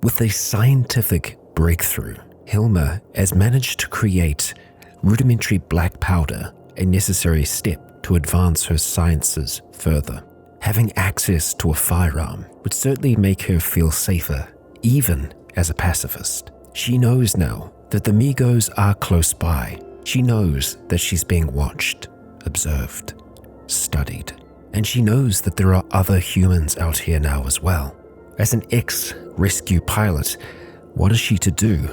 With a scientific breakthrough, Hilma has managed to create rudimentary black powder, a necessary step to advance her sciences further. Having access to a firearm would certainly make her feel safer, even as a pacifist. She knows now that the Migos are close by. She knows that she's being watched, observed, studied, and she knows that there are other humans out here now as well. As an ex-rescue pilot, what is she to do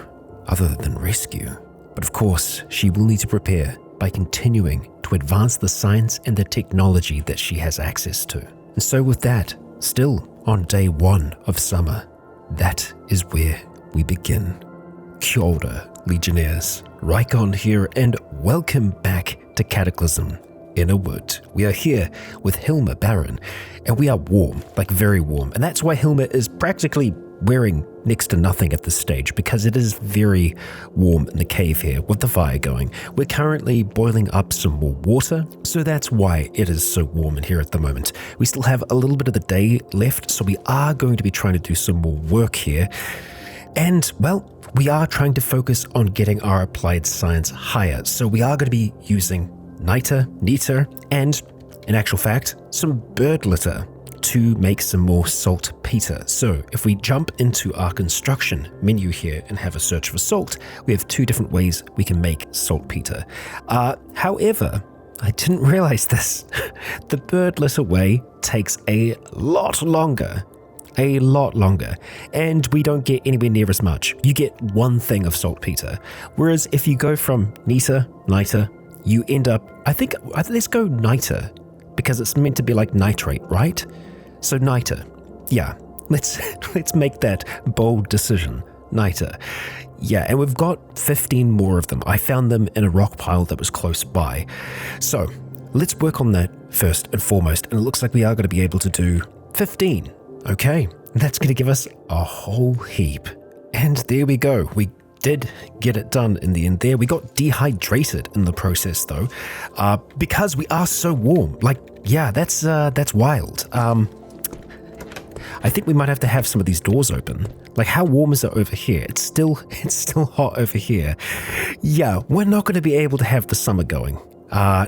other than rescue? But of course, she will need to prepare by continuing to advance the science and the technology that she has access to. And so with that, still on day 1 of summer, that is where we begin. Kia ora, Legionnaires. Rycon here, and welcome back to Cataclysm Innawood. We are here with Hilma Baron, and we are warm, like very warm. And that's why Hilma is practically wearing next to nothing at this stage, because it is very warm in the cave here with the fire going. We're currently boiling up some more water, so that's why it is so warm in here at the moment. We still have a little bit of the day left, so we are going to be trying to do some more work here. And, well, we are trying to focus on getting our applied science higher, so we are going to be using niter, and, in actual fact, some bird litter to make some more saltpeter. So if we jump into our construction menu here and have a search for salt, we have 2 different ways we can make saltpeter. However, I didn't realize this. The bird litter way takes a lot longer, and we don't get anywhere near as much. You get 1 thing of saltpeter, whereas if you go from niter, you end up, I think, let's go niter, because it's meant to be like nitrate, right? So niter, yeah, let's make that bold decision, niter. Yeah, and we've got 15 more of them. I found them in a rock pile that was close by. So let's work on that first and foremost, and it looks like we are going to be able to do 15. Okay, that's going to give us a whole heap. And there we go. We did get it done in the end there. We got dehydrated in the process though, because we are so warm. Like, yeah, that's wild. I think we might have to have some of these doors open. Like, how warm is it over here? It's still hot over here. Yeah, we're not going to be able to have the summer going.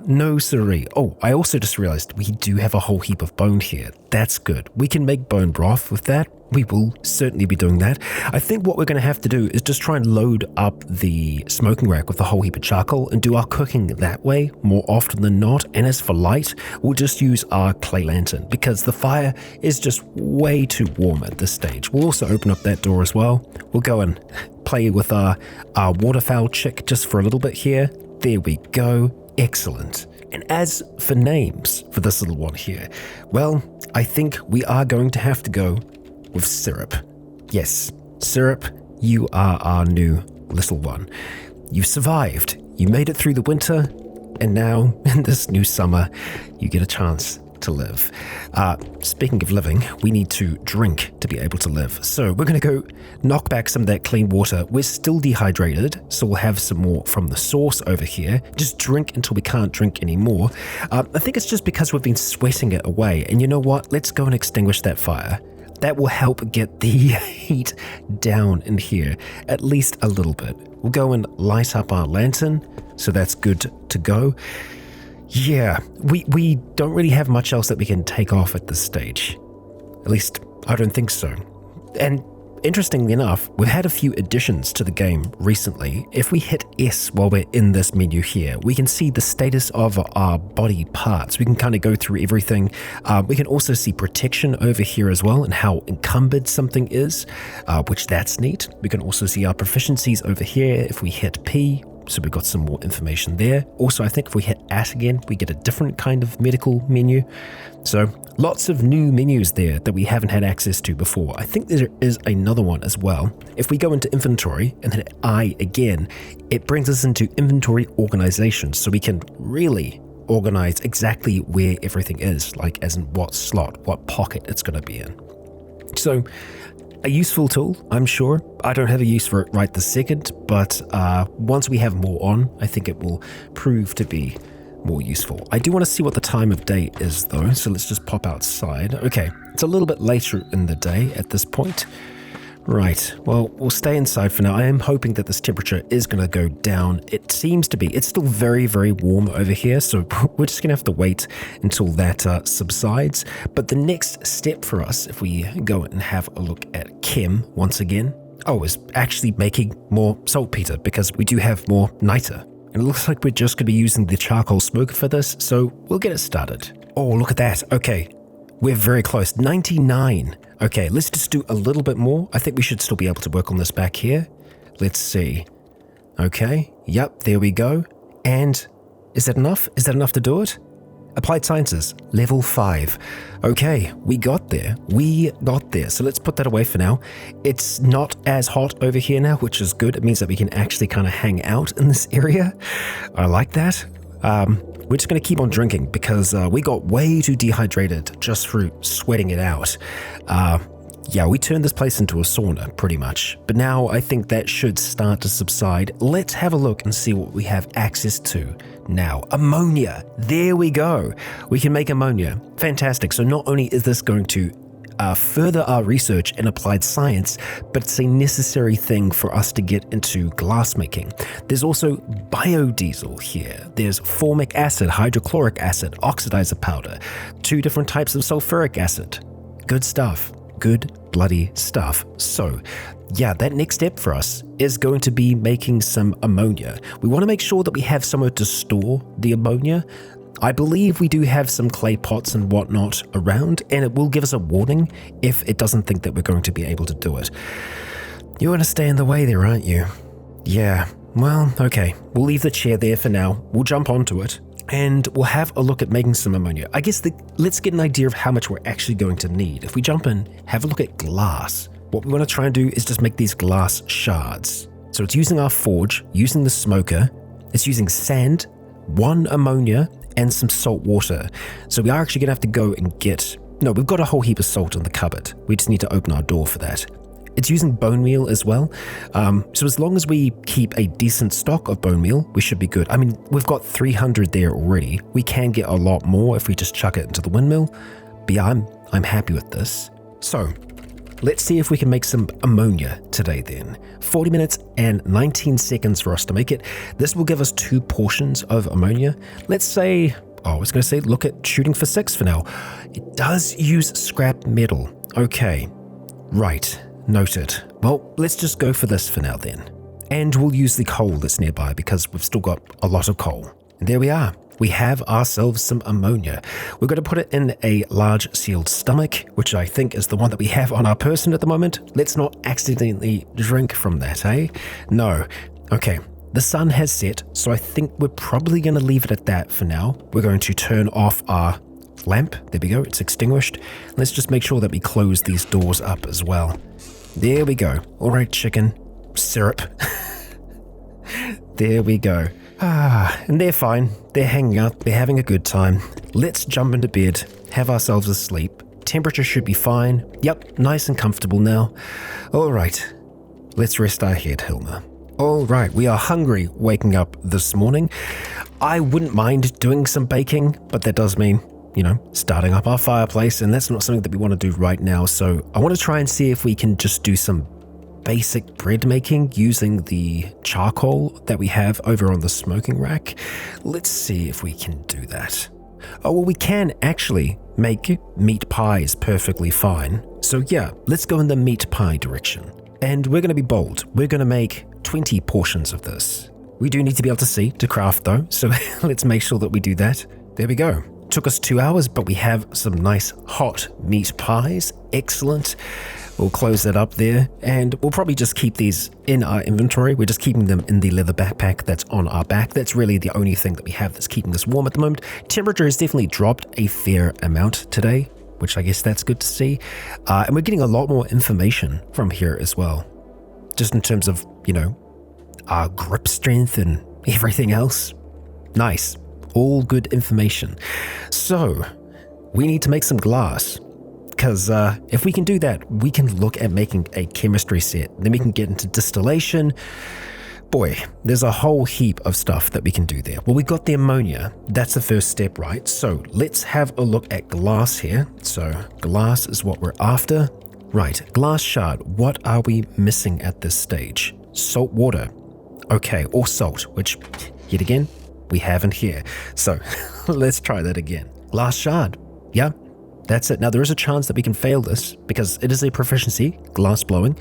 No siree. Oh, I also just realized we do have a whole heap of bone here. That's good. We can make bone broth with that. We will certainly be doing that. I think what we're going to have to do is just try and load up the smoking rack with a whole heap of charcoal and do our cooking that way more often than not. And as for light, we'll just use our clay lantern because the fire is just way too warm at this stage. We'll also open up that door as well. We'll go and play with our waterfowl chick just for a little bit here. There we go. Excellent. And as for names for this little one here, well, I think we are going to have to go with Syrup. Yes, Syrup, you are our new little one. You survived. You made it through the winter, and now in this new summer, you get a chance to live. Speaking of living, we need to drink to be able to live. So we're going to go knock back some of that clean water. We're still dehydrated, so we'll have some more from the source over here. Just drink until we can't drink anymore. I think it's just because we've been sweating it away. And you know what? Let's go and extinguish that fire. That will help get the heat down in here, at least a little bit. We'll go and light up our lantern, so that's good to go. Yeah, we don't really have much else that we can take off at this stage. At least, I don't think so. And interestingly enough, we've had a few additions to the game recently. If we hit S while we're in this menu here, we can see the status of our body parts. We can kind of go through everything. We can also see protection over here as well and how encumbered something is, which that's neat. We can also see our proficiencies over here if we hit P. So we've got some more information there. Also, I think if we hit at again, we get a different kind of medical menu. So lots of new menus there that we haven't had access to before. I think there is another one as well. If we go into inventory and hit I again, it brings us into inventory organization. So we can really organize exactly where everything is, like as in what slot, what pocket it's going to be in. So a useful tool, I'm sure. I don't have a use for it right this second, but once we have more on, I think it will prove to be more useful. I do want to see what the time of day is though, so let's just pop outside. Okay, it's a little bit later in the day at this point. Right, well, we'll stay inside for now. I am hoping that this temperature is going to go down. It seems to be. It's still very, very warm over here, so we're just going to have to wait until that subsides. But the next step for us, if we go and have a look at chem once again, is actually making more saltpeter, because we do have more niter. And it looks like we're just going to be using the charcoal smoker for this, so we'll get it started. Oh, look at that. Okay, we're very close. 99. Okay, let's just do a little bit more. I think we should still be able to work on this back here. Let's see. Okay, yep, there we go. And is that enough? Is that enough to do it? Applied Sciences, level 5. Okay, we got there. So let's put that away for now. It's not as hot over here now, which is good. It means that we can actually kind of hang out in this area. I like that. We're just going to keep on drinking because we got way too dehydrated just through sweating it out. Yeah, we turned this place into a sauna pretty much, but now I think that should start to subside. Let's have a look and see what we have access to now. Ammonia. There we go. We can make ammonia. Fantastic. So not only is this going to further our research in applied science, but it's a necessary thing for us to get into glassmaking. There's also biodiesel here. There's formic acid, hydrochloric acid, oxidizer powder, 2 different types of sulfuric acid. Good stuff. Good bloody stuff. So yeah, that next step for us is going to be making some ammonia. We want to make sure that we have somewhere to store the ammonia. I believe we do have some clay pots and whatnot around, and it will give us a warning if it doesn't think that we're going to be able to do it. You're going to stay in the way there, aren't you? Yeah, well, okay. We'll leave the chair there for now. We'll jump onto it, and we'll have a look at making some ammonia. I guess let's get an idea of how much we're actually going to need. If we jump in, have a look at glass. What we want to try and do is just make these glass shards. So it's using our forge, using the smoker, it's using sand, 1 ammonia, and some salt water. So we are actually going to have to go and we've got a whole heap of salt in the cupboard. We just need to open our door for that. It's using bone meal as well. So as long as we keep a decent stock of bone meal, we should be good. I mean, we've got 300 there already. We can get a lot more if we just chuck it into the windmill. But yeah, I'm happy with this. So let's see if we can make some ammonia today then. 40 minutes and 19 seconds for us to make it. This will give us 2 portions of ammonia. Let's say, I was going to say, look at shooting for 6 for now. It does use scrap metal. Okay, right, noted. Well, let's just go for this for now then. And we'll use the coal that's nearby because we've still got a lot of coal. And there we are. We have ourselves some ammonia. We're going to put it in a large sealed stomach, which I think is the one that we have on our person at the moment. Let's not accidentally drink from that, eh? No. Okay, the sun has set, so I think we're probably going to leave it at that for now. We're going to turn off our lamp. There we go, it's extinguished. Let's just make sure that we close these doors up as well. There we go. All right, chicken. Syrup. There we go. And they're fine. They're hanging out. They're having a good time. Let's jump into bed, have ourselves a sleep. Temperature should be fine. Yep, nice and comfortable now. All right, let's rest our head, Hilma. All right, we are hungry waking up this morning. I wouldn't mind doing some baking, but that does mean, starting up our fireplace, and that's not something that we want to do right now. So I want to try and see if we can just do some basic bread making using the charcoal that we have over on the smoking rack. Let's see if we can do that. Oh, well, we can actually make meat pies perfectly fine. So yeah, let's go in the meat pie direction. And we're going to be bold. We're going to make 20 portions of this. We do need to be able to see to craft though, so let's make sure that we do that. There we go. Took us 2 hours, but we have some nice hot meat pies. Excellent. We'll close that up there, and we'll probably just keep these in our inventory. We're just keeping them in the leather backpack that's on our back. That's really the only thing that we have that's keeping us warm at the moment. Temperature has definitely dropped a fair amount today, which I guess that's good to see. And we're getting a lot more information from here as well. Just in terms of, our grip strength and everything else. Nice. All good information. So, we need to make some glass. Because if we can do that, we can look at making a chemistry set. Then we can get into distillation. Boy, there's a whole heap of stuff that we can do there. Well, we got the ammonia. That's the first step, right? So let's have a look at glass here. So glass is what we're after. Right, glass shard. What are we missing at this stage? Salt water. Okay, or salt, which, yet again, we haven't here. So let's try that again. Glass shard. Yeah, that's it. Now there is a chance that we can fail this because it is a proficiency, glass blowing.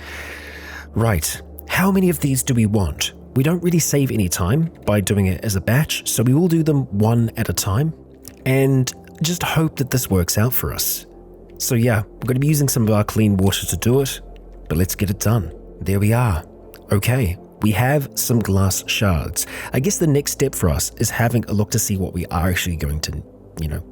Right, how many of these do we want? We don't really save any time by doing it as a batch, so we will do them one at a time and just hope that this works out for us. So yeah, we're going to be using some of our clean water to do it, but let's get it done. There we are. Okay, we have some glass shards. I guess the next step for us is having a look to see what we are actually going to,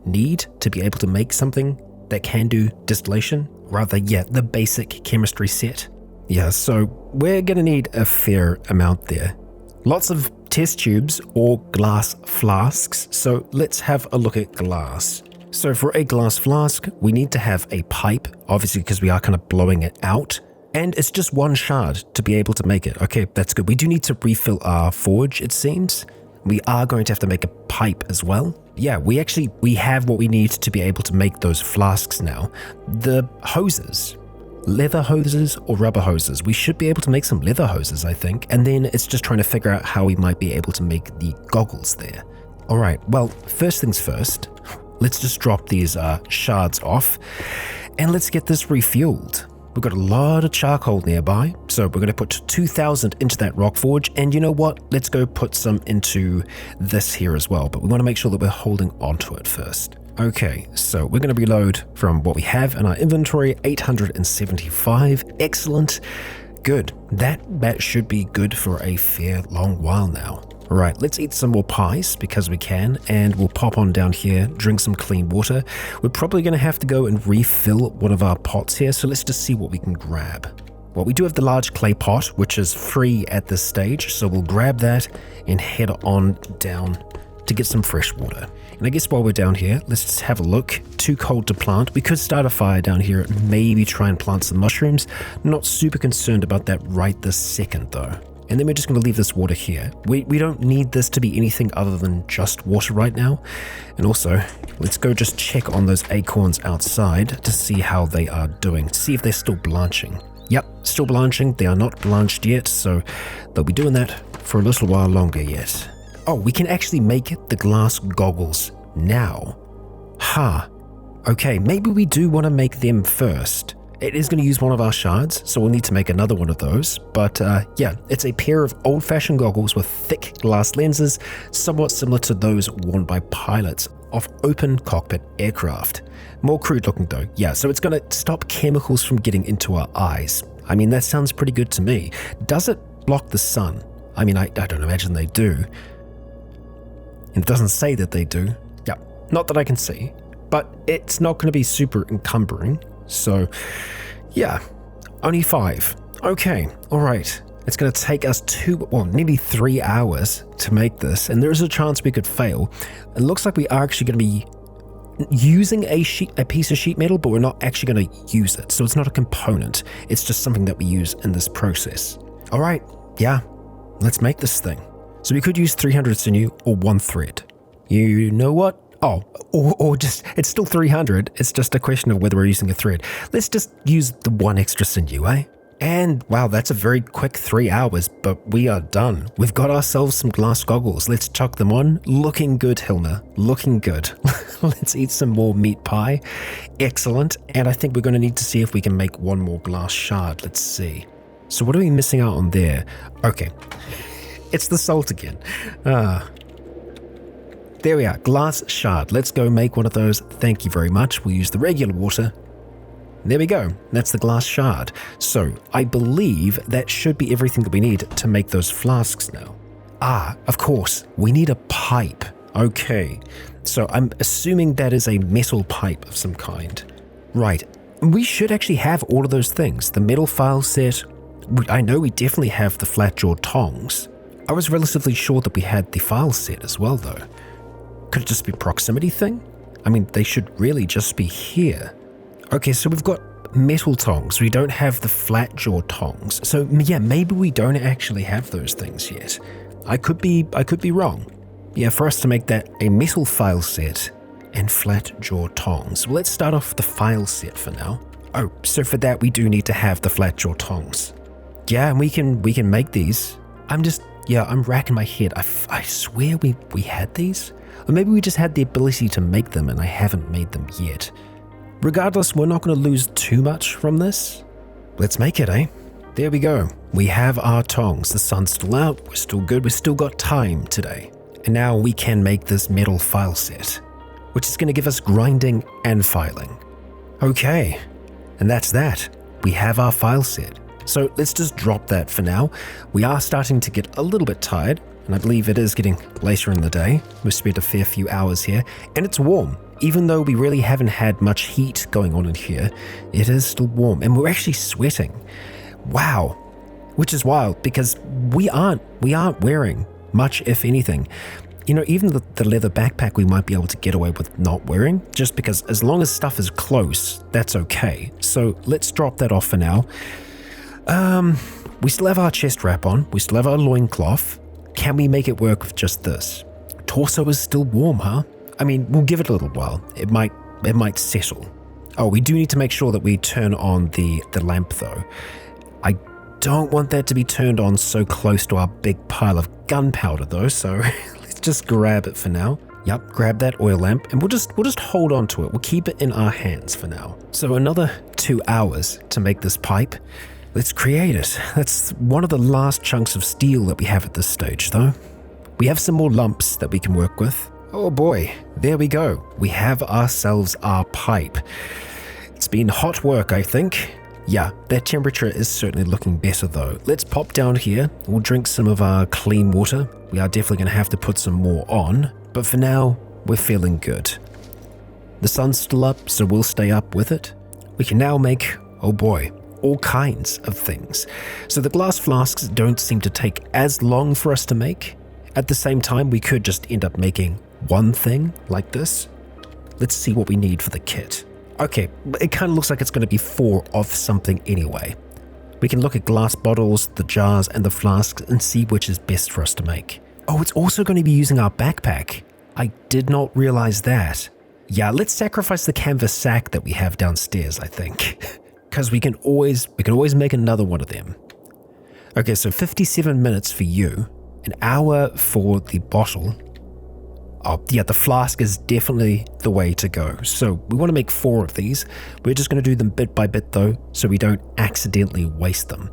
need to be able to make something that can do distillation. Rather, yeah, the basic chemistry set. Yeah, so we're going to need a fair amount there. Lots of test tubes or glass flasks. So let's have a look at glass. So for a glass flask, we need to have a pipe, obviously because we are kind of blowing it out. And it's just one shard to be able to make it. Okay, that's good. We do need to refill our forge, it seems. We are going to have to make a pipe as well. Yeah, we have what we need to be able to make those flasks now. The hoses. Leather hoses or rubber hoses. We should be able to make some leather hoses, I think. And then it's just trying to figure out how we might be able to make the goggles there. All right, well, first things first. Let's just drop these shards off and let's get this refueled. We've got a lot of charcoal nearby, so we're going to put 2,000 into that rock forge, and you know what? Let's go put some into this here as well, but we want to make sure that we're holding onto it first. Okay, so we're going to reload from what we have in our inventory, 875. Excellent. Good. That should be good for a fair long while now. Right, let's eat some more pies because we can, and we'll pop on down here, drink some clean water. We're probably going to have to go and refill one of our pots here, so let's just see what we can grab. Well, we do have the large clay pot, which is free at this stage, so we'll grab that and head on down to get some fresh water. And I guess while we're down here, let's just have a look. Too cold to plant. We could start a fire down here and maybe try and plant some mushrooms. Not super concerned about that right this second though. And then we're just going to leave this water here. We don't need this to be anything other than just water right now. And also, let's go just check on those acorns outside to see how they are doing, to see if they're still blanching. Yep, still blanching. They are not blanched yet, so they'll be doing that for a little while longer yet. Oh, we can actually make the glass goggles now. Okay, maybe we do want to make them first. It is going to use one of our shards, so we'll need to make another one of those. But yeah, it's a pair of old-fashioned goggles with thick glass lenses, somewhat similar to those worn by pilots of open cockpit aircraft. More crude looking though. Yeah, so it's going to stop chemicals from getting into our eyes. I mean, that sounds pretty good to me. Does it block the sun? I mean, I don't imagine they do. And it doesn't say that they do. Yeah, not that I can see. But it's not going to be super encumbering. So, yeah, only 5. Okay, all right. It's going to take us nearly 3 hours to make this, and there is a chance we could fail. It looks like we are actually going to be using a piece of sheet metal, but we're not actually going to use it. So it's not a component. It's just something that we use in this process. All right, yeah, let's make this thing. So we could use 300 sinew or 1 thread. You know what? Oh, or just, it's still 300. It's just a question of whether we're using a thread. Let's just use the 1 extra sinew, eh? And wow, that's a very quick 3 hours, but we are done. We've got ourselves some glass goggles. Let's chuck them on. Looking good, Hilma. Looking good. Let's eat some more meat pie. Excellent. And I think we're going to need to see if we can make 1 more glass shard. Let's see. So what are we missing out on there? Okay. It's the salt again. There we are, glass shard. Let's go make one of those. Thank you very much. We'll use the regular water. There we go. That's the glass shard. So I believe that should be everything that we need to make those flasks now. Of course, we need a pipe. Okay, so I'm assuming that is a metal pipe of some kind. Right, we should actually have all of those things. The metal file set. I know we definitely have the flat jaw tongs. I was relatively sure that we had the file set as well though. Could it just be a proximity thing? I mean, they should really just be here. Okay, so we've got metal tongs. We don't have the flat jaw tongs. So yeah, maybe we don't actually have those things yet. I could be wrong. Yeah, for us to make that a metal file set and flat jaw tongs. Well, let's start off the file set for now. Oh, so for that we do need to have the flat jaw tongs. Yeah, and we can make these. I'm racking my head. I swear we had these? Or maybe we just had the ability to make them and I haven't made them yet. Regardless, we're not going to lose too much from this. Let's make it, eh? There we go. We have our tongs. The sun's still out. We're still good. We've still got time today. And now we can make this metal file set, which is going to give us grinding and filing. Okay, and that's that. We have our file set. So let's just drop that for now. We are starting to get a little bit tired, and I believe it is getting later in the day. We've spent a fair few hours here, and it's warm. Even though we really haven't had much heat going on in here, it is still warm, and we're actually sweating. Wow, which is wild because we aren't wearing much, if anything. You know, even the leather backpack we might be able to get away with not wearing, just because as long as stuff is close, that's okay. So let's drop that off for now. We still have our chest wrap on. We still have our loincloth. Can we make it work with just this? Torso is still warm, huh? I mean, we'll give it a little while. It might settle. Oh, we do need to make sure that we turn on the lamp though. I don't want that to be turned on so close to our big pile of gunpowder though, so let's just grab it for now. Yep, grab that oil lamp and we'll just hold on to it. We'll keep it in our hands for now. So another 2 hours to make this pipe. Let's create it. That's one of the last chunks of steel that we have at this stage though. We have some more lumps that we can work with. Oh boy, there we go. We have ourselves our pipe. It's been hot work, I think. Yeah, that temperature is certainly looking better though. Let's pop down here. We'll drink some of our clean water. We are definitely going to have to put some more on, but for now, we're feeling good. The sun's still up, so we'll stay up with it. We can now make, oh boy, all kinds of things. So the glass flasks don't seem to take as long for us to make. At the same time, we could just end up making one thing like this. Let's see what we need for the kit. Okay, it kind of looks like it's going to be 4 of something anyway. We can look at glass bottles, the jars, and the flasks and see which is best for us to make. Oh, it's also going to be using our backpack. I did not realize that. Yeah, let's sacrifice the canvas sack that we have downstairs, I think. Because we can always make another one of them. Okay, so 57 minutes for you, an hour for the bottle. Oh, yeah, the flask is definitely the way to go. So we want to make 4 of these. We're just going to do them bit by bit though, so we don't accidentally waste them.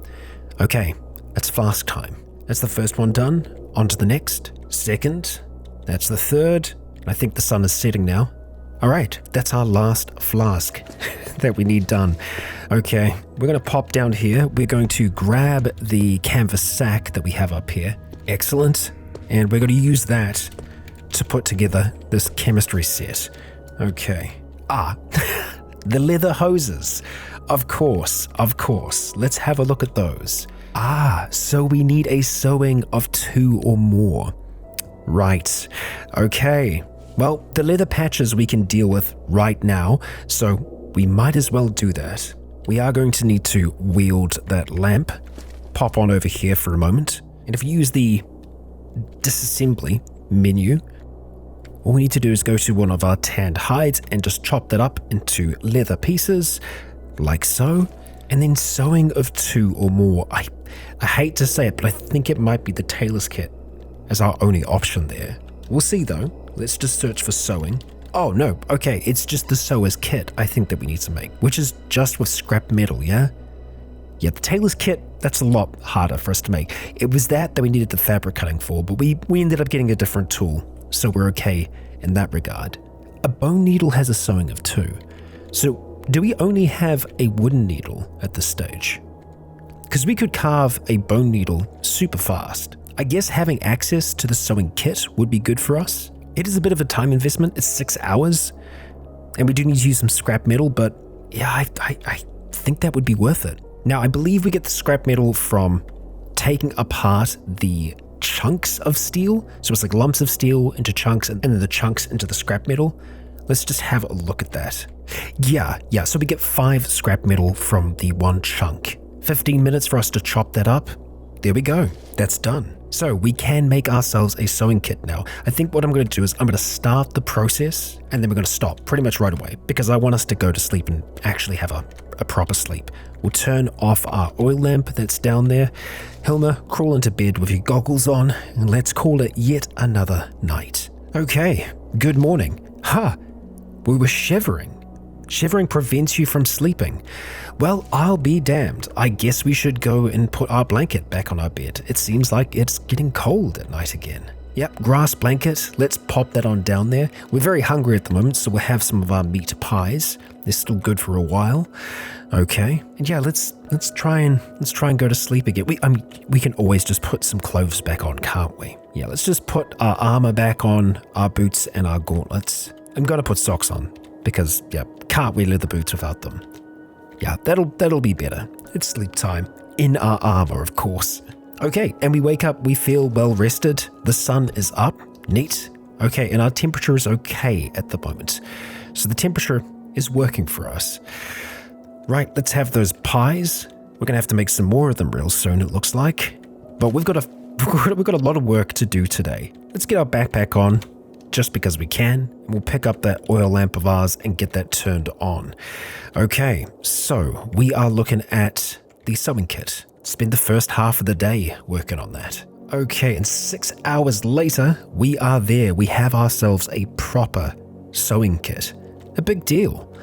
Okay, it's flask time. That's the first one done. On to the next. Second. That's the third. I think the sun is setting now. All right, that's our last flask that we need done. Okay, we're going to pop down here. We're going to grab the canvas sack that we have up here. Excellent. And we're going to use that to put together this chemistry set. Okay. The leather hoses. Of course. Let's have a look at those. So we need a sewing of 2 or more. Right. Okay. Well, the leather patches we can deal with right now, so we might as well do that. We are going to need to wield that lamp. Pop on over here for a moment. And if you use the disassembly menu, all we need to do is go to one of our tanned hides and just chop that up into leather pieces, like so, and then sewing of 2 or more. I hate to say it, but I think it might be the tailor's kit as our only option there. We'll see though. Let's just search for sewing. Oh no, okay, it's just the sewer's kit I think that we need to make, which is just with scrap metal, yeah? Yeah, the tailor's kit, that's a lot harder for us to make. It was that we needed the fabric cutting for, but we ended up getting a different tool, so we're okay in that regard. A bone needle has a sewing of 2. So do we only have a wooden needle at this stage? Because we could carve a bone needle super fast. I guess having access to the sewing kit would be good for us. It is a bit of a time investment. It's 6 hours, and we do need to use some scrap metal, but yeah, I think that would be worth it. Now, I believe we get the scrap metal from taking apart the chunks of steel. So it's like lumps of steel into chunks and then the chunks into the scrap metal. Let's just have a look at that. Yeah, so we get 5 scrap metal from the 1 chunk. 15 minutes for us to chop that up. There we go. That's done. So we can make ourselves a sewing kit now. I think what I'm going to do is I'm going to start the process and then we're going to stop pretty much right away because I want us to go to sleep and actually have a proper sleep. We'll turn off our oil lamp that's down there. Hilma, crawl into bed with your goggles on and let's call it yet another night. Okay, good morning. We were shivering. Shivering prevents you from sleeping. Well, I'll be damned. I guess we should go and put our blanket back on our bed. It seems like it's getting cold at night again. Yep, grass blanket. Let's pop that on down there. We're very hungry at the moment, so we'll have some of our meat pies. They're still good for a while. Okay, and yeah, let's try and go to sleep again. We can always just put some clothes back on, can't we? Yeah, let's just put our armor back on, our boots and our gauntlets. I'm gonna put socks on because yeah, can't wear leather boots without them. Yeah, that'll be better. It's sleep time. In our armor, of course. Okay, and we wake up, we feel well rested. The sun is up. Neat. Okay, and our temperature is okay at the moment. So the temperature is working for us. Right, let's have those pies. We're gonna have to make some more of them real soon, it looks like. But we've got a lot of work to do today. Let's get our backpack on, just because we can, and we'll pick up that oil lamp of ours and get that turned on. Okay, so we are looking at the sewing kit. Spend the first half of the day working on that. Okay, and 6 hours later, we are there. We have ourselves a proper sewing kit. A big deal.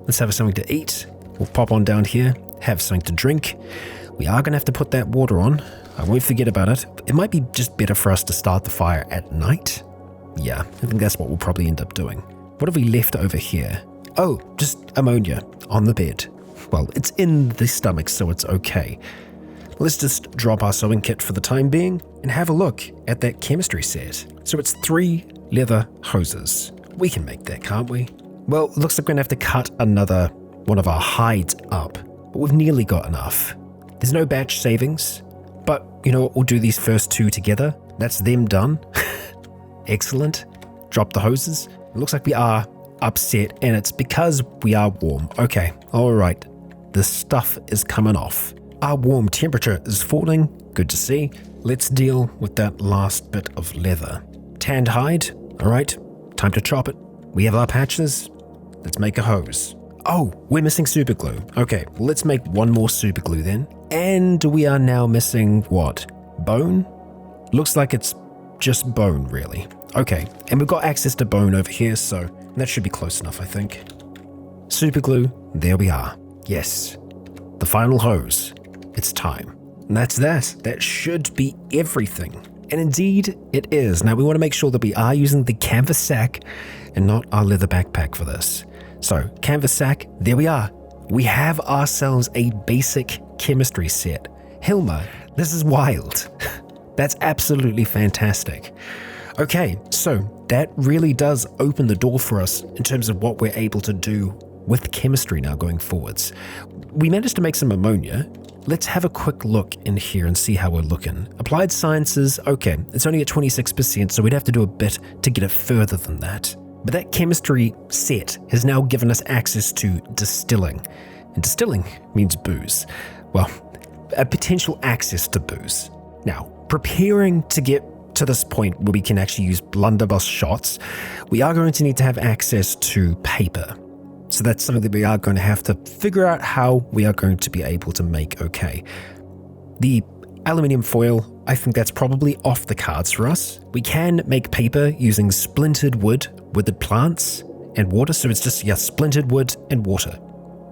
Let's have something to eat. We'll pop on down here, have something to drink. We are going to have to put that water on. I won't forget about it. It might be just better for us to start the fire at night. Yeah, I think that's what we'll probably end up doing. What have we left over here? Oh, just ammonia on the bed. Well, it's in the stomach, so it's okay. Let's just drop our sewing kit for the time being and have a look at that chemistry set. So it's 3 leather hoses. We can make that, can't we? Well, it looks like we're going to have to cut another one of our hides up, but we've nearly got enough. There's no batch savings, but you know what? We'll do these first 2 together. That's them done. Excellent. Drop the hoses. It looks like we are upset and it's because we are warm. Okay, all right. The stuff is coming off. Our warm temperature is falling. Good to see. Let's deal with that last bit of leather. Tanned hide. All right, time to chop it. We have our patches. Let's make a hose. Oh, we're missing super glue. Okay, let's make one more super glue then. And we are now missing what? Bone? Looks like it's just bone, really. Okay, and we've got access to bone over here, so that should be close enough, I think. Super glue, there we are. Yes, the final hose. It's time. And that's that. That should be everything. And indeed, it is. Now, we want to make sure that we are using the canvas sack and not our leather backpack for this. So, canvas sack, there we are. We have ourselves a basic chemistry set. Hilma, this is wild. That's absolutely fantastic. Okay, so that really does open the door for us in terms of what we're able to do with chemistry now going forwards. We managed to make some ammonia. Let's have a quick look in here and see how we're looking. Applied sciences, okay, it's only at 26%, so we'd have to do a bit to get it further than that. But that chemistry set has now given us access to distilling. And distilling means booze. Well, a potential access to booze. Now, preparing to get to this point where we can actually use blunderbuss shots, we are going to need to have access to paper. So that's something that we are going to have to figure out how we are going to be able to make okay. The aluminium foil, I think that's probably off the cards for us. We can make paper using splintered wood, withered plants, and water. So it's just, yeah, splintered wood and water.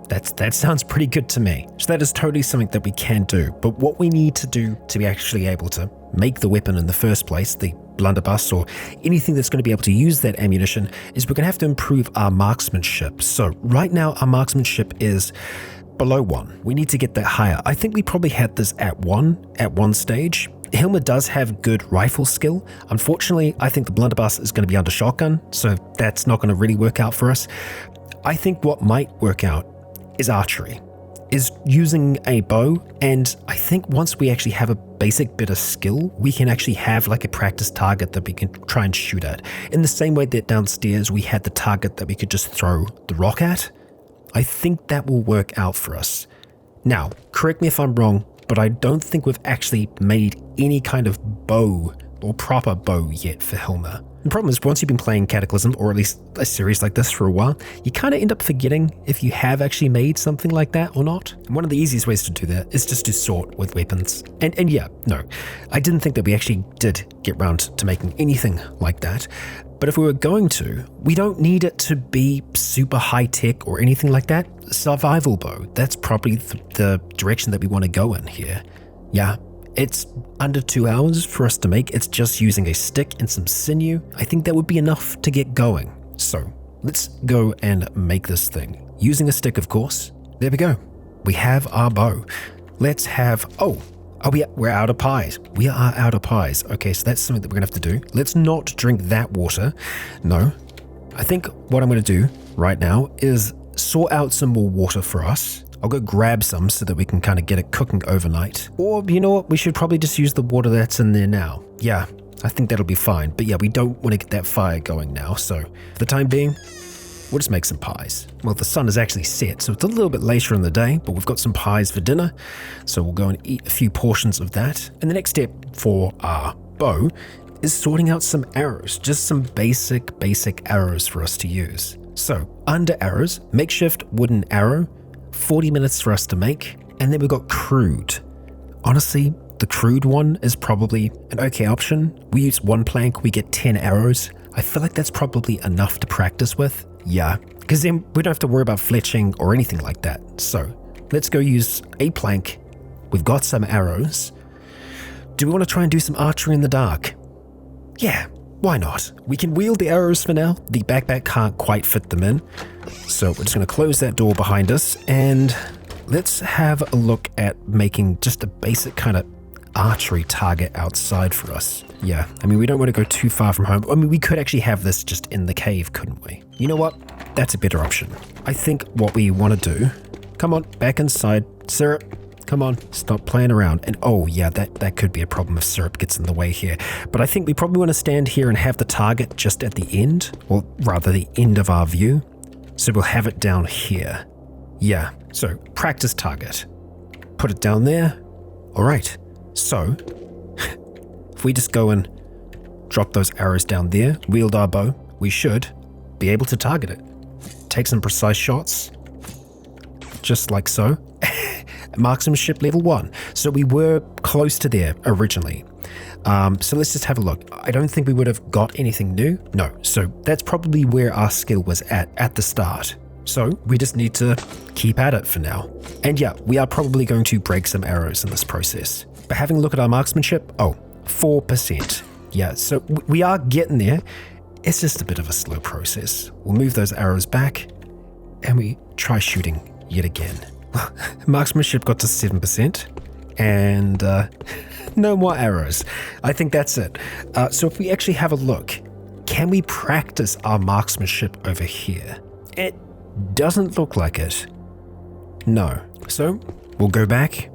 That sounds pretty good to me. So that is totally something that we can do. But what we need to do to be actually able to make the weapon in the first place, the blunderbuss or anything that's going to be able to use that ammunition, is we're going to have to improve our marksmanship. So right now our marksmanship is below 1. We need to get that higher. I think we probably had this at 1 at one stage. Hilma does have good rifle skill. Unfortunately, I think the blunderbuss is going to be under shotgun, so that's not going to really work out for us. I think what might work out is archery, is using a bow, and I think once we actually have a basic bit of skill, we can actually have like a practice target that we can try and shoot at. In the same way that downstairs we had the target that we could just throw the rock at, I think that will work out for us. Now, correct me if I'm wrong, but I don't think we've actually made any kind of bow or proper bow yet for Hilma. The problem is, once you've been playing Cataclysm, or at least a series like this for a while, you kind of end up forgetting if you have actually made something like that or not. And one of the easiest ways to do that is just to sort with weapons. And yeah, no, I didn't think that we actually did get round to making anything like that. But if we were going to, we don't need it to be super high tech or anything like that. Survival bow, that's probably the direction that we want to go in here. Yeah. It's under 2 hours for us to make. It's just using a stick and some sinew. I think that would be enough to get going. So let's go and make this thing. Using a stick, of course. There we go. We have our bow. Let's have, we're out of pies. We are out of pies. Okay, so that's something that we're gonna have to do. Let's not drink that water. No. I think what I'm gonna do right now is sort out some more water for us. I'll go grab some so that we can kind of get it cooking overnight. Or, you know what, we should probably just use the water that's in there now. Yeah, I think that'll be fine. But yeah, we don't want to get that fire going now. So for the time being, we'll just make some pies. Well, the sun is actually set, so it's a little bit later in the day, but we've got some pies for dinner. So we'll go and eat a few portions of that. And the next step for our bow is sorting out some arrows, just some basic arrows for us to use. So under arrows, makeshift wooden arrow, 40 minutes for us to make, and then we've got crude. Honestly, the crude one is probably an okay option. We use 1 plank, we get 10 arrows. I feel like that's probably enough to practice with. Yeah, because then we don't have to worry about fletching or anything like that. So let's go use a plank. We've got some arrows. Do we want to try and do some archery in the dark? Yeah, why not? We can wield the arrows for now. The backpack can't quite fit them in. So we're just going to close that door behind us and let's have a look at making just a basic kind of archery target outside for us. Yeah, I mean, we don't want to go too far from home. I mean, we could actually have this just in the cave, couldn't we? You know what? That's a better option. I think what we want to do, come on, back inside. Syrup, come on, stop playing around. And oh yeah, that could be a problem if syrup gets in the way here. But I think we probably want to stand here and have the target just at the end, or rather the end of our view. So we'll have it down here. Yeah, so practice target. Put it down there. All right, so if we just go and drop those arrows down there, wield our bow, we should be able to target it. Take some precise shots, just like so. Marksmanship level 1. So we were close to there originally. So let's just have a look. I don't think we would have got anything new. No, so that's probably where our skill was at the start. So we just need to keep at it for now. And yeah, we are probably going to break some arrows in this process. But having a look at our marksmanship, 4%. Yeah, so we are getting there. It's just a bit of a slow process. We'll move those arrows back and we try shooting yet again. Marksmanship got to 7% and no more arrows. I think that's it. So if we actually have a look, can we practice our marksmanship over here? It doesn't look like it. No. So we'll go back.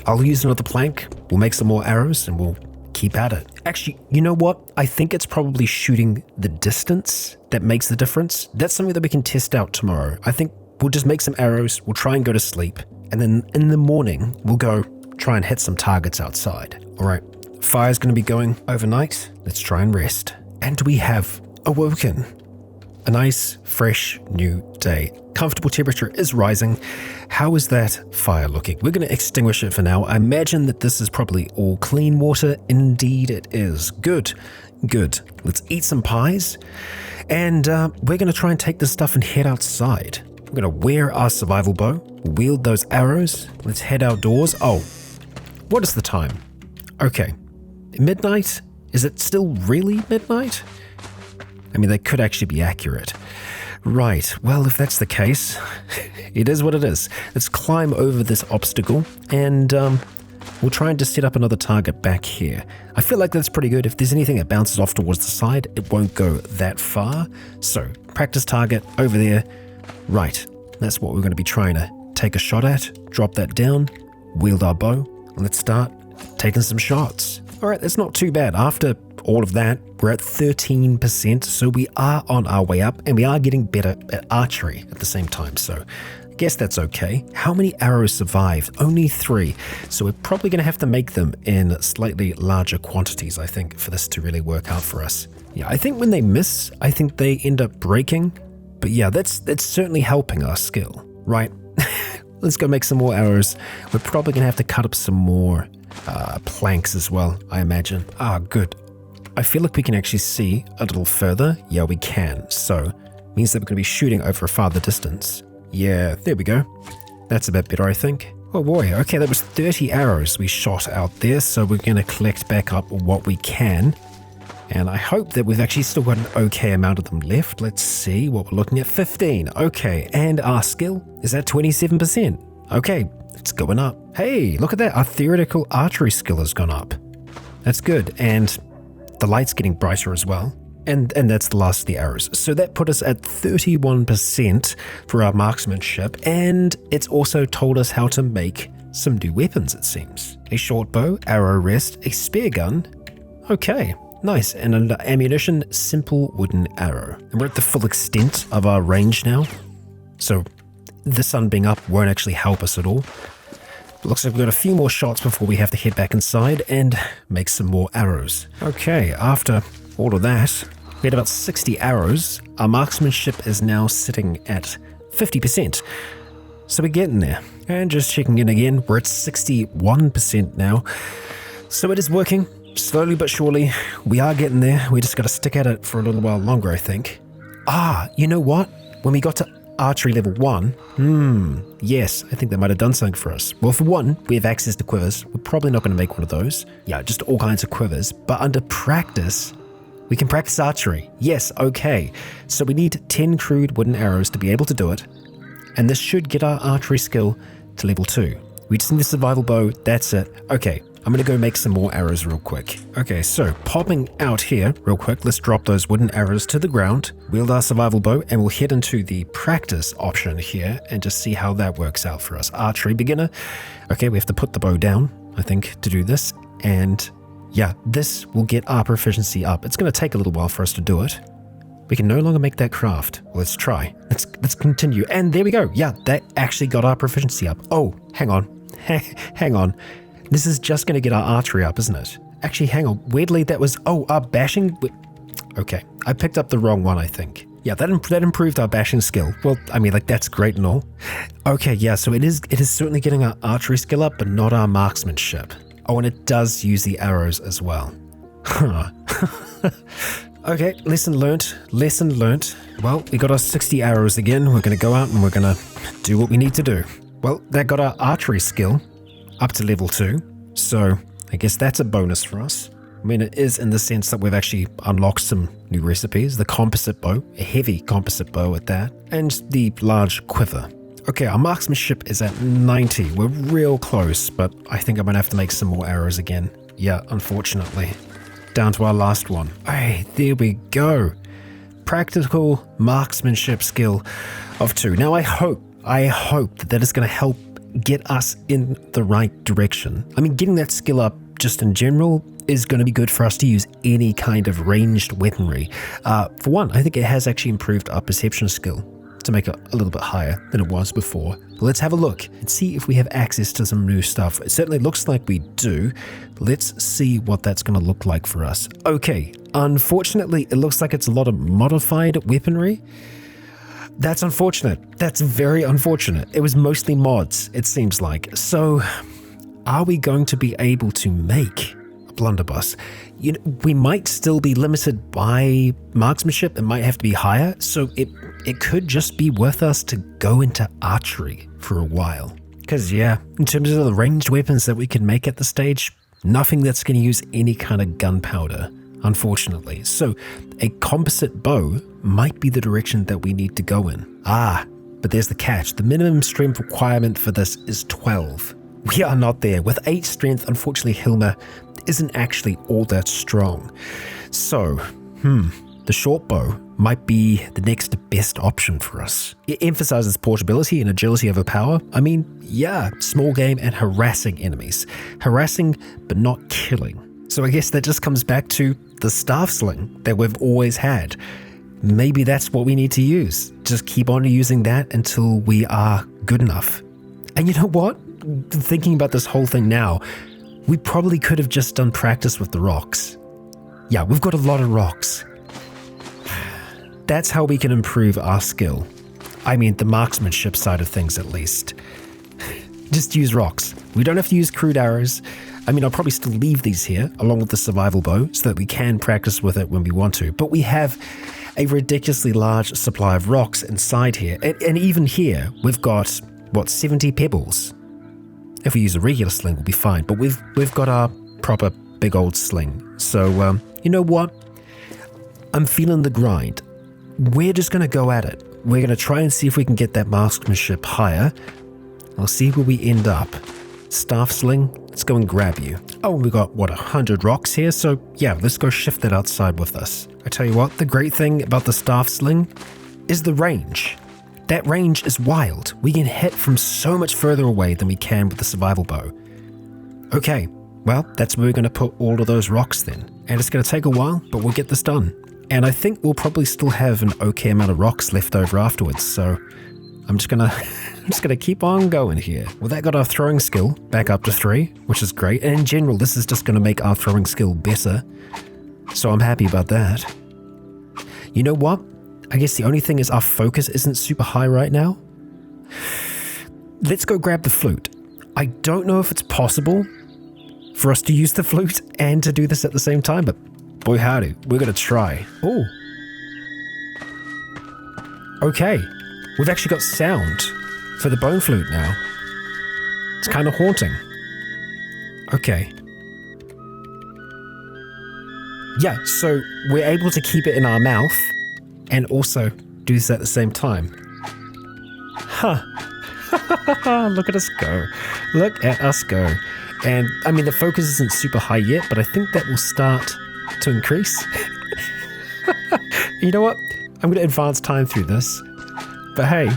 I'll use another plank. We'll make some more arrows and we'll keep at it. Actually, you know what? I think it's probably shooting the distance that makes the difference. That's something that we can test out tomorrow. I think we'll just make some arrows, we'll try and go to sleep, and then in the morning, we'll go try and hit some targets outside. All right, fire's going to be going overnight. Let's try and rest. And we have awoken. A nice, fresh, new day. Comfortable temperature is rising. How is that fire looking? We're going to extinguish it for now. I imagine that this is probably all clean water. Indeed it is. Good, good. Let's eat some pies. And we're going to try and take this stuff and head outside. We're going to wear our survival bow, wield those arrows. Let's head outdoors. Oh, what is the time? Okay, midnight? Is it still really midnight? I mean, they could actually be accurate. Right, well, if that's the case, it is what it is. Let's climb over this obstacle and we'll try and just set up another target back here. I feel like that's pretty good. If there's anything that bounces off towards the side, it won't go that far. So, practice target over there. Right, that's what we're going to be trying to take a shot at. Drop that down, wield our bow, and let's start taking some shots. All right, that's not too bad. After all of that, we're at 13%, so we are on our way up, and we are getting better at archery at the same time. So Guess that's okay. How many arrows survived? Only 3. So we're probably going to have to make them in slightly larger quantities, I think, for this to really work out for us. Yeah, I think when they miss, I think they end up breaking. But yeah, that's certainly helping our skill, right? Let's go make some more arrows. We're probably going to have to cut up some more planks as well, I imagine. Ah, good. I feel like we can actually see a little further. Yeah, we can. So, means that we're going to be shooting over a farther distance. Yeah, there we go. That's a bit better, I think. Oh boy, okay, that was 30 arrows we shot out there, so we're going to collect back up what we can. And I hope that we've actually still got an okay amount of them left. Let's see what we're looking at. 15. Okay, and our skill is at 27%. Okay, it's going up. Hey, look at that. Our theoretical archery skill has gone up. That's good. And the light's getting brighter as well. And that's the last of the arrows. So that put us at 31% for our marksmanship. And it's also told us how to make some new weapons, it seems. A short bow, arrow rest, a spear gun. Okay, nice. And an ammunition, simple wooden arrow. And we're at the full extent of our range now. So the sun being up won't actually help us at all. It looks like we've got a few more shots before we have to head back inside and make some more arrows. Okay, after all of that, we had about 60 arrows. Our marksmanship is now sitting at 50%. So we're getting there. And just checking in again, we're at 61% now. So it is working, slowly but surely. We are getting there. We just got to stick at it for a little while longer, I think. Ah, you know what? When we got to archery level 1, yes, I think that might have done something for us. Well, for one, we have access to quivers. We're probably not going to make one of those. Yeah, just all kinds of quivers. But under practice, we can practice archery. Yes, okay. So we need 10 crude wooden arrows to be able to do it. And this should get our archery skill to level 2. We just need the survival bow. That's it. Okay, I'm going to go make some more arrows real quick. Okay, so popping out here real quick, let's drop those wooden arrows to the ground, wield our survival bow, and we'll head into the practice option here and just see how that works out for us. Archery beginner. Okay, we have to put the bow down, I think, to do this. And yeah, this will get our proficiency up. It's going to take a little while for us to do it. We can no longer make that craft. Well, let's try. Let's continue. And there we go. Yeah, that actually got our proficiency up. Oh, hang on. Hang on. This is just going to get our archery up, isn't it? Actually, hang on. Weirdly, that was... Oh, our bashing... Okay, I picked up the wrong one, I think. Yeah, that improved our bashing skill. Well, I mean, like, that's great and all. Okay, yeah, so it is certainly getting our archery skill up, but not our marksmanship. Oh, and it does use the arrows as well. Huh. Okay, lesson learnt. Well, we got our 60 arrows again. We're going to go out and we're going to do what we need to do. Well, that got our archery skill up to level 2. So I guess that's a bonus for us. I mean, it is in the sense that we've actually unlocked some new recipes. The composite bow, a heavy composite bow at that, and the large quiver. Okay, our marksmanship is at 90. We're real close, but I think I'm going to have to make some more arrows again. Yeah, unfortunately. Down to our last one. Hey, there we go. Practical marksmanship skill of 2. Now I hope that is going to help get us in the right direction. I mean, getting that skill up just in general is going to be good for us to use any kind of ranged weaponry. For one, I think it has actually improved our perception skill to make it a little bit higher than it was before. But let's have a look and see if we have access to some new stuff. It certainly looks like we do. Let's see what that's going to look like for us. Okay, unfortunately, it looks like it's a lot of modified weaponry. That's unfortunate. That's very unfortunate. It was mostly mods, it seems like. So, are we going to be able to make a blunderbuss? You know, we might still be limited by marksmanship. It might have to be higher. So it could just be worth us to go into archery for a while. Because yeah, in terms of the ranged weapons that we can make at the stage, nothing that's going to use any kind of gunpowder, unfortunately. So a composite bow might be the direction that we need to go in. But there's the catch. The minimum strength requirement for this is 12. We are not there. With 8 strength, unfortunately, Hilma isn't actually all that strong. So, the short bow might be the next best option for us. It emphasizes portability and agility over power. I mean, yeah, small game and harassing enemies. Harassing, but not killing. So I guess that just comes back to the staff sling that we've always had. Maybe that's what we need to use. Just keep on using that until we are good enough. And you know what? Thinking about this whole thing now, we probably could have just done practice with the rocks. Yeah, we've got a lot of rocks. That's how we can improve our skill. I mean, the marksmanship side of things at least. Just use rocks. We don't have to use crude arrows. I mean, I'll probably still leave these here along with the survival bow so that we can practice with it when we want to. But we have a ridiculously large supply of rocks inside here. And even here, we've got, 70 pebbles? If we use a regular sling, we'll be fine. But we've got our proper big old sling. So, you know what? I'm feeling the grind. We're just going to go at it. We're going to try and see if we can get that marksmanship higher. I'll see where we end up. Staff sling, let's go and grab you. Oh, we got, 100 rocks here? So, yeah, let's go shift that outside with us. I tell you what, the great thing about the staff sling is the range. That range is wild. We can hit from so much further away than we can with the survival bow. Okay, well, that's where we're going to put all of those rocks then. And it's going to take a while, but we'll get this done. And I think we'll probably still have an okay amount of rocks left over afterwards, so I'm just gonna keep on going here. Well, that got our throwing skill back up to 3, which is great. And in general, this is just gonna make our throwing skill better. So I'm happy about that. You know what? I guess the only thing is our focus isn't super high right now. Let's go grab the flute. I don't know if it's possible for us to use the flute and to do this at the same time, but boy howdy, we're gonna try. Oh. Okay. We've actually got sound for the bone flute now. It's kind of haunting. Okay. Yeah, so we're able to keep it in our mouth and also do this at the same time. Huh. Look at us go. Look at us go. And, I mean, the focus isn't super high yet, but I think that will start to increase. You know what? I'm going to advance time through this. But hey,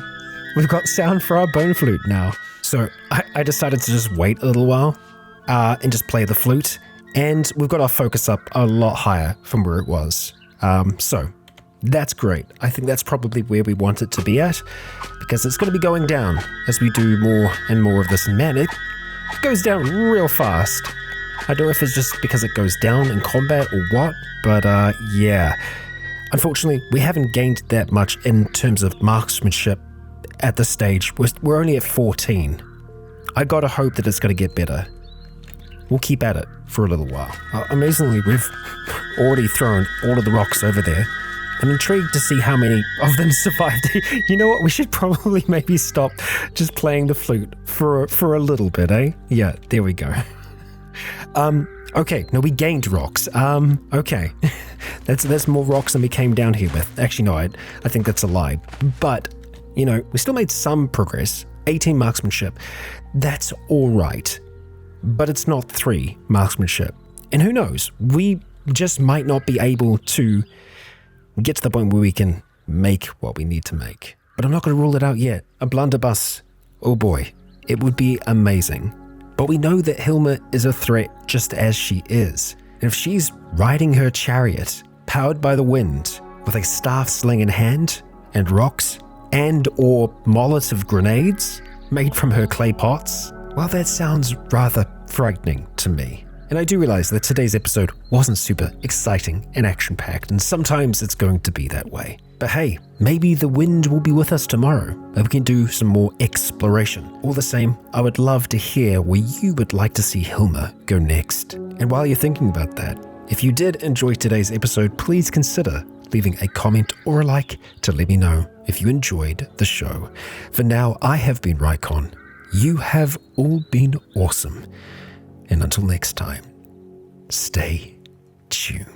we've got sound for our bone flute now. So I decided to just wait a little while and just play the flute. And we've got our focus up a lot higher from where it was. So that's great. I think that's probably where we want it to be at, because it's going to be going down as we do more and more of this. And man, it goes down real fast. I don't know if it's just because it goes down in combat or what, but yeah. Unfortunately, we haven't gained that much in terms of marksmanship at this stage. We're only at 14. I gotta hope that it's gonna get better. We'll keep at it for a little while. Amazingly, we've already thrown all of the rocks over there. I'm intrigued to see how many of them survived. You know what? We should probably maybe stop just playing the flute for a little bit, eh? Yeah, there we go. Okay, no, we gained rocks. Okay. That's more rocks than we came down here with. Actually, no, I think that's a lie. But, you know, we still made some progress. 18 marksmanship. That's all right. But it's not 3 marksmanship. And who knows? We just might not be able to get to the point where we can make what we need to make. But I'm not going to rule it out yet. A blunderbuss. Oh boy. It would be amazing. But we know that Hilma is a threat just as she is. And if she's riding her chariot, powered by the wind, with a staff sling in hand, and rocks, and or Molotov grenades made from her clay pots, well, that sounds rather frightening to me. And I do realize that today's episode wasn't super exciting and action-packed, and sometimes it's going to be that way. But hey, maybe the wind will be with us tomorrow, and we can do some more exploration. All the same, I would love to hear where you would like to see Hilma go next. And while you're thinking about that, if you did enjoy today's episode, please consider leaving a comment or a like to let me know if you enjoyed the show. For now, I have been Rycon. You have all been awesome. And until next time, stay tuned.